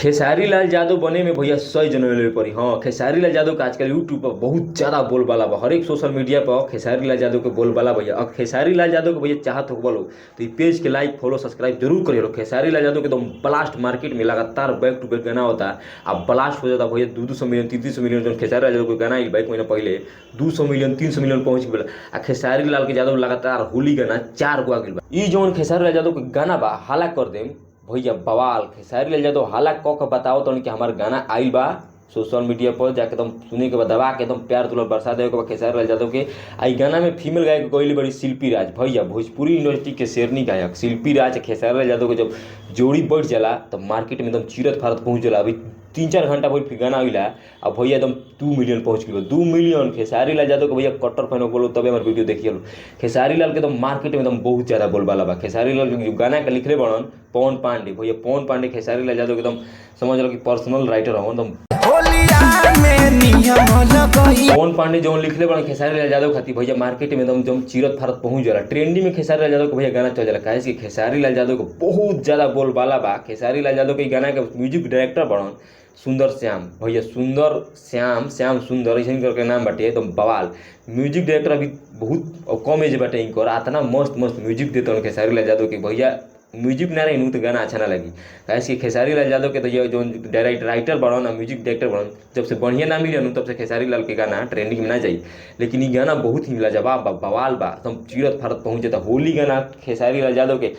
खेसारी लाल यादव बने में भैया 100 जनवरी पड़ी। हाँ, खेसारी लाल यादव का आजकल यूट्यूब पर बहुत ज़्यादा बोलबाला बा। हर एक सोशल मीडिया पर खेसारी लाल यादव के बोलबाला भैया। अब खेसारी लाल यादव के भैया चाहत हो बोलो तो ये पेज के लाइक फॉलो सब्सक्राइब जरूर करिए। खेसारी लाल यादव के एकदम ब्लास्ट मार्केट में लगातार बैक टू बैक गाना होता है। अब ब्लास्ट हो जाता भैया 200 मिलियन 300 मिलियन जो खेसारी लाल यादव को गाना एक महीना पहले 200 मिलियन 300 मिलियन पहुंच गया। आ खेसारी लाल के यादव लगातार होली गाना 4 गो आ गई बा। ई जौन खेसारी लाल यादव के गाना बा हाला कर देम भैया बवाल। खेसारी लाल यादव हाला क बताओ तो कि हमार गाना आइल बा सोशल मीडिया पर जाके एकदम सुने के बाद दबा के एकदम प्यार तुलर बरसा देवे के बाद खेसारी लाल यादव के आई गाना में फीमेल गायक गईली बड़ी शिल्पी राज भैया। भोजपुरी यूनिवर्सिटी के शेरनी गायक शिल्पी राज खेसारी लाल यादव के जब जोड़ी बढ़ जाला तो मार्केट में एकदम चीरत फारत पहुँच जाला। अभी 3-4 घंटा बहुत फिर गाना आइला अब भैया एकदम 2 मिलियन पहुँच गई। 2 मिलियन खेसारी लाल यादव के भैया कट्टर फैन बोलो तब हमारे वीडियो देखिए। खेसारी लाल के एकदम मार्केट में एकदम बहुत ज़्यादा बोलबाला बा। खेसारी लाल जो गाना के लिखले बड़न पवन पांडे भैया। पवन पांडे खेसारी लाल यादव एकदम समझ लो कि पर्सनल राइटर हो एकदम। पवन पांडे जो लिखले बड़े खेसारी लाल यादव खातिर भैया मार्केट में एकदम जब चीरत फारत पहुंच जाला। ट्रेंडिंग में खेसारी लाल यादव के भैया गाना चल जाला। काहे कि खेसारी लाल यादव को बहुत ज़्यादा बोलबाला बा। खेसारी लाल यादव के गाना के म्यूजिक डायरेक्टर बड़न सुंदर श्याम भैया। सुंदर श्याम सुंदर ऐसे करके नाम बाटे एकदम बवाल म्यूजिक डायरेक्टर। अभी बहुत कम एज बाटे इनकर इतना मस्त मस्त म्यूजिक देते खेसारी लाल यादव के भैया। म्यूजिक ना रही तो गाना अच्छा ना लगी। कैसे खेसारी लाल यादव के तो ये जो डायरेक्टर राइटर बड़न और म्यूजिक डायरेक्टर बड़न जब से बढ़िया ना मिले तब से खेसारी लाल के गाना ट्रेंडिंग में ना जाई। लेकिन ये गाना बहुत ही लाजवाब बा बवाल बा एकदम चीरत फारत पहुँच जाता। होली गाना खेसारी लाल यादव के